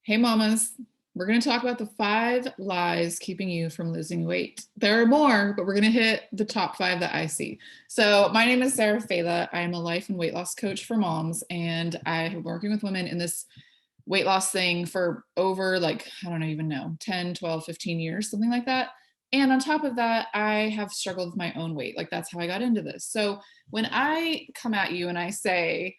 Hey, mamas. We're going to talk about the 5 lies keeping you from losing weight. There are more, but we're going to hit the top 5 that I see. So, my name is Sarah Fela. I am a life and weight loss coach for moms, and I have been working with women in this weight loss thing for over, like, I don't even know, 10, 12, 15 years, something like that. And on top of that, I have struggled with my own weight. Like, that's how I got into this. So, when I come at you and I say,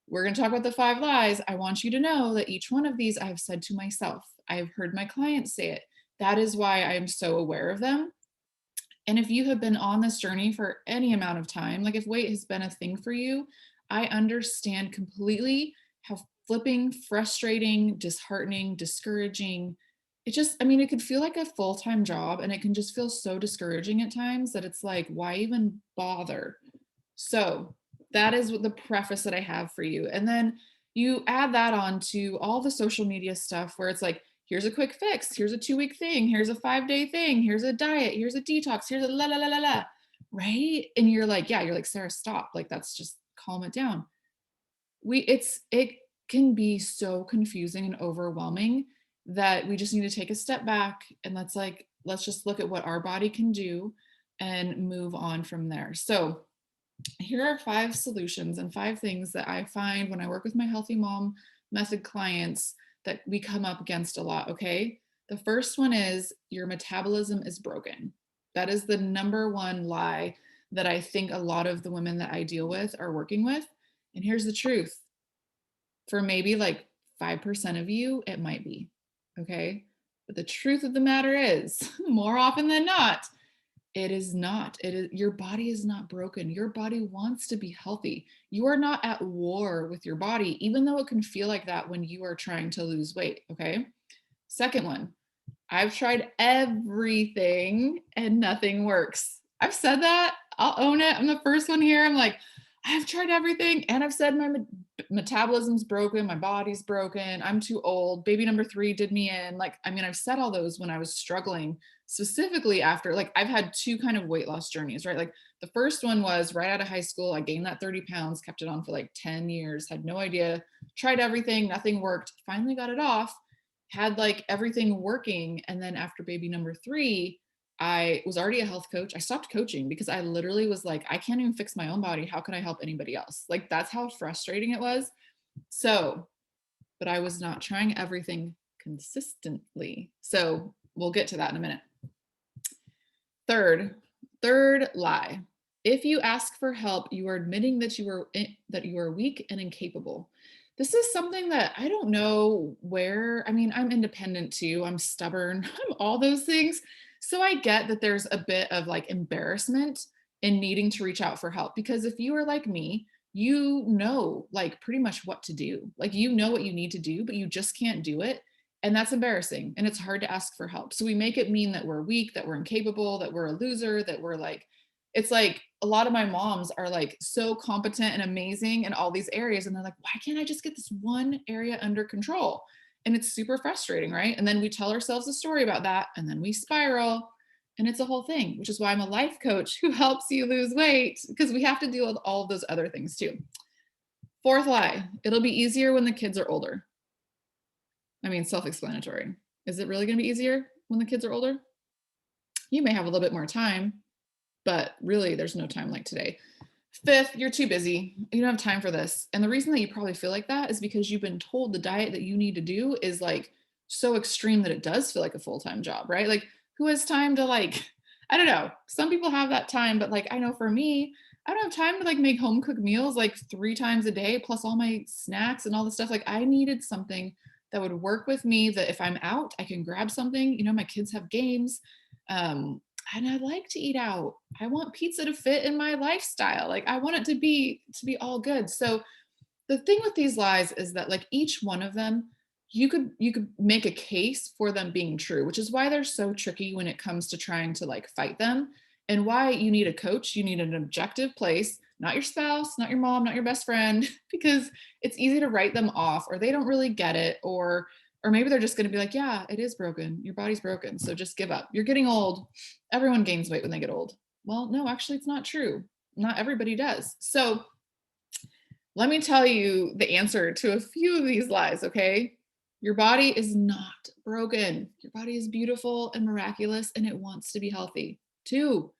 we're going to talk about the 5 lies. I want you to know that each one of these I have said to myself. I've heard my clients say it. That is why I am so aware of them. And if you have been on this journey for any amount of time, like if weight has been a thing for you, I understand completely how flipping, frustrating, disheartening, discouraging. It just, I mean, it could feel like a full time job and it can just feel so discouraging at times that it's like, why even bother? So that is what the preface that I have for you. And then you add that on to all the social media stuff where it's like, here's a quick fix, here's a 2 week thing, here's a 5 day thing, here's a diet, here's a detox, here's a la la la la la. Right. And you're like, yeah, you're like, Sarah, stop. Like, that's just calm it down. It can be so confusing and overwhelming that we just need to take a step back and let's just look at what our body can do and move on from there. So here are 5 solutions and 5 things that I find when I work with my Healthy Mom Method clients that we come up against a lot. Okay. The first one is your metabolism is broken. That is the number one lie that I think a lot of the women that I deal with are working with. And here's the truth, for maybe like 5% of you, it might be. Okay. But the truth of the matter is, more often than not, it is not. It is, your body is not broken. Your body wants to be healthy. You are not at war with your body, even though it can feel like that when you are trying to lose weight. Okay. Second one, I've tried everything and nothing works. I've said that. I'll own it. I'm the first one here. I'm like, I've tried everything and I've said my metabolism's broken, my body's broken, I'm too old, baby number 3 did me in. Like, I mean, I've said all those when I was struggling, specifically after, like, I've had 2 kind of weight loss journeys, right? Like, the first one was right out of high school. I gained that 30 pounds, kept it on for like 10 years, had no idea, tried everything, nothing worked, finally got it off, had like everything working. And then after baby number 3, I was already a health coach. I stopped coaching because I literally was like, I can't even fix my own body. How can I help anybody else? Like, that's how frustrating it was. So, but I was not trying everything consistently. So, we'll get to that in a minute. Third lie. If you ask for help, you are admitting that you are weak and incapable. This is something that I don't know where. I mean, I'm independent too. I'm stubborn. I'm all those things. So I get that there's a bit of like embarrassment in needing to reach out for help, because if you are like me, you know like pretty much what to do. Like, you know what you need to do, but you just can't do it. And that's embarrassing. And it's hard to ask for help. So we make it mean that we're weak, that we're incapable, that we're a loser, that we're like, it's like a lot of my moms are like so competent and amazing in all these areas. And they're like, why can't I just get this one area under control? And it's super frustrating, right? And then we tell ourselves a story about that and then we spiral. And it's a whole thing, which is why I'm a life coach who helps you lose weight, because we have to deal with all of those other things too. Fourth lie, it'll be easier when the kids are older. I mean, self-explanatory. Is it really going to be easier when the kids are older? You may have a little bit more time, but really there's no time like today. Fifth, you're too busy. You don't have time for this. And the reason that you probably feel like that is because you've been told the diet that you need to do is like so extreme that it does feel like a full-time job, right? Like, who has time to, like, I don't know. Some people have that time, but like, I know for me, I don't have time to like make home cooked meals like 3 times a day, plus all my snacks and all the stuff. Like, I needed something that would work with me, that if I'm out, I can grab something. You know, my kids have games. Um, and I like to eat out. I want pizza to fit in my lifestyle. Like, I want it to be all good. So the thing with these lies is that like each one of them, you could make a case for them being true, which is why they're so tricky when it comes to trying to like fight them, and why you need a coach. You need an objective place, not your spouse, not your mom, not your best friend, because it's easy to write them off, or they don't really get it, or maybe they're just going to be like, yeah, it is broken. Your body's broken. So just give up. You're getting old. Everyone gains weight when they get old. Well, no, actually, it's not true. Not everybody does. So let me tell you the answer to a few of these lies, okay? Your body is not broken. Your body is beautiful and miraculous and it wants to be healthy. Two,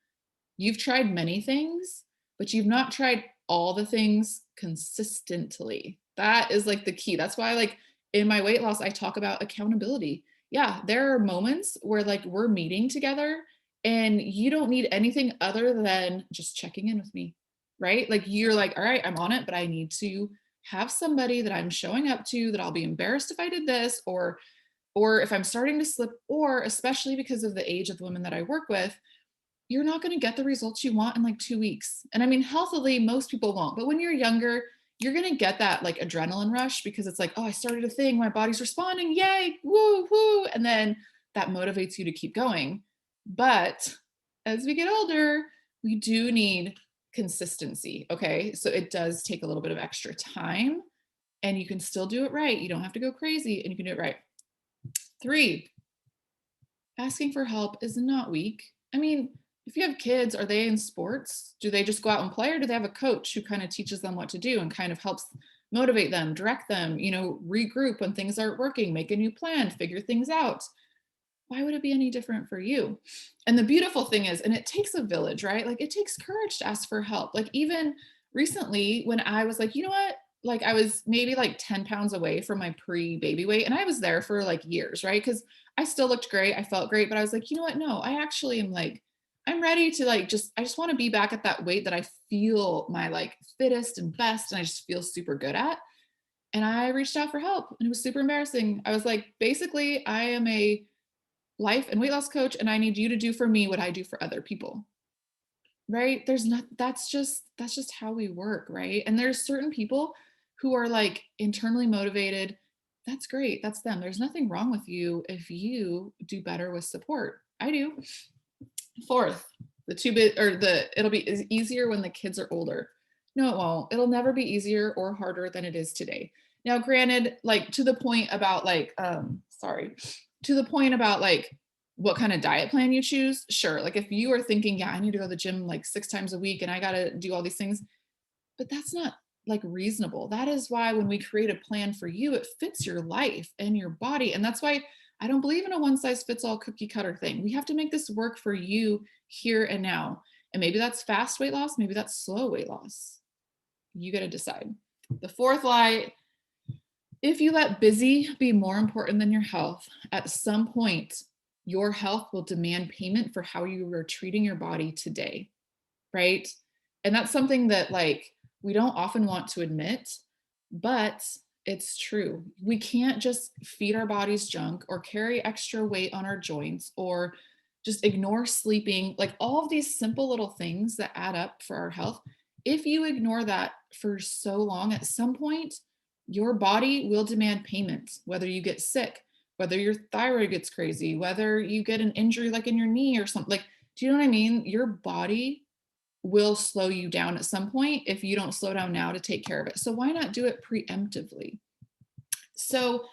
you've tried many things, but you've not tried all the things consistently. That is like the key. That's why, like, in my weight loss, I talk about accountability. Yeah, there are moments where like we're meeting together and you don't need anything other than just checking in with me, right? Like you're like, all right, I'm on it, but I need to have somebody that I'm showing up to that I'll be embarrassed if I did this, or if I'm starting to slip, or especially because of the age of the women that I work with, you're not going to get the results you want in like 2 weeks. And I mean, healthily, most people won't. But when you're younger, you're going to get that like adrenaline rush because it's like, oh, I started a thing, my body's responding, yay, woo, woo. And then that motivates you to keep going. But as we get older, we do need consistency. Okay. So it does take a little bit of extra time and you can still do it right. You don't have to go crazy and you can do it right. Three, asking for help is not weak. I mean, if you have kids, are they in sports? Do they just go out and play, or do they have a coach who kind of teaches them what to do and kind of helps motivate them, direct them, regroup when things aren't working, make a new plan, figure things out? Why would it be any different for you? And the beautiful thing is, and it takes a village, right? Like it takes courage to ask for help. Like even recently, when I was like, you know what? Like I was maybe like 10 pounds away from my pre-baby weight. And I was there for like years, right? Because I still looked great. I felt great. But I was like, you know what? No, I actually am like, I'm ready to like I just want to be back at that weight that I feel my like fittest and best. And I just feel super good at. And I reached out for help and it was super embarrassing. I was like, basically, I am a life and weight loss coach and I need you to do for me what I do for other people. Right? There's not that's just how we work, right? And there's certain people who are like internally motivated. That's great. That's them. There's nothing wrong with you if you do better with support. I do. Fourth, the two bit or the it'll be easier when the kids are older. No, it won't. It'll never be easier or harder than it is today. Now, granted, like to the point about like, to the point about like what kind of diet plan you choose, sure. Like if you are thinking, yeah, I need to go to the gym like 6 times a week and I gotta do all these things, but that's not like reasonable. That is why when we create a plan for you, it fits your life and your body. And that's why I don't believe in a one size fits all cookie cutter thing. We have to make this work for you here and now. And maybe that's fast weight loss, maybe that's slow weight loss. You got to decide. The fourth lie, if you let busy be more important than your health, at some point, your health will demand payment for how you are treating your body today, right? And that's something that like we don't often want to admit, but it's true. We can't just feed our bodies junk or carry extra weight on our joints or just ignore sleeping, like all of these simple little things that add up for our health. If you ignore that for so long, at some point, your body will demand payment, whether you get sick, whether your thyroid gets crazy, whether you get an injury like in your knee or something. Like, do you know what I mean? Your body will slow you down at some point if you don't slow down now to take care of it. So why not do it preemptively? So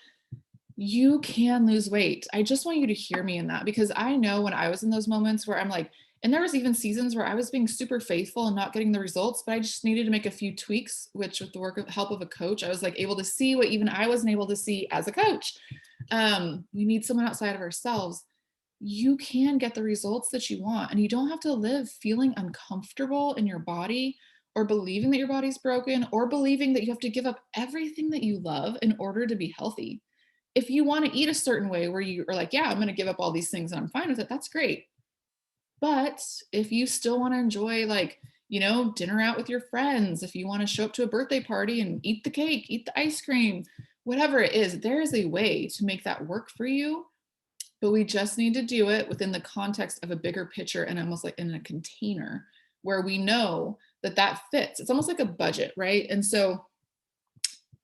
you can lose weight. I just want you to hear me in that because I know when I was in those moments where I'm like, and there was even seasons where I was being super faithful and not getting the results, but I just needed to make a few tweaks, which with the help of a coach, I was like able to see what even I wasn't able to see as a coach. We need someone outside of ourselves. You can get the results that you want, and you don't have to live feeling uncomfortable in your body or believing that your body's broken or believing that you have to give up everything that you love in order to be healthy. If you want to eat a certain way where you are like, yeah, I'm going to give up all these things and I'm fine with it, that's great. But if you still want to enjoy, like, dinner out with your friends, if you want to show up to a birthday party and eat the cake, eat the ice cream, whatever it is, there is a way to make that work for you. But we just need to do it within the context of a bigger picture and almost like in a container where we know that that fits. It's almost like a budget, right? And so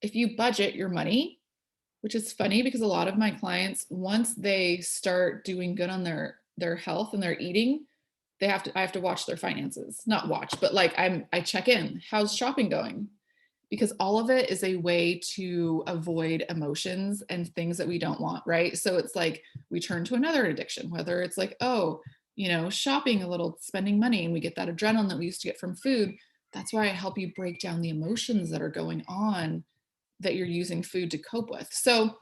if you budget your money, which is funny because a lot of my clients, once they start doing good on their health and their eating, I have to watch their finances. Not watch, but like I check in. How's shopping going? Because all of it is a way to avoid emotions and things that we don't want, right? So it's like we turn to another addiction, whether it's like, oh, shopping a little, spending money, and we get that adrenaline that we used to get from food. That's why I help you break down the emotions that are going on that you're using food to cope with. So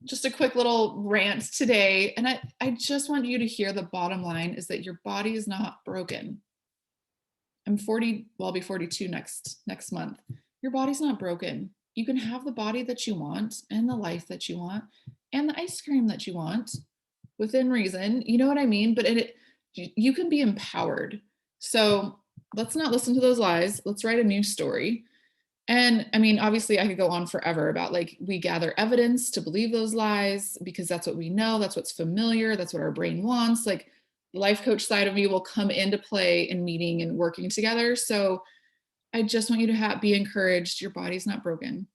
just a quick little rant today. And I just want you to hear the bottom line is that your body is not broken. I'm 40, well, I'll be 42 next month. Your body's not broken. You can have the body that you want and the life that you want and the ice cream that you want within reason. You know what I mean? But you can be empowered. So let's not listen to those lies. Let's write a new story. And I mean, obviously, I could go on forever about like we gather evidence to believe those lies because that's what we know, that's what's familiar, that's what our brain wants. Like, the life coach side of me will come into play in meeting and working together. So I just want you to be encouraged. Your body's not broken.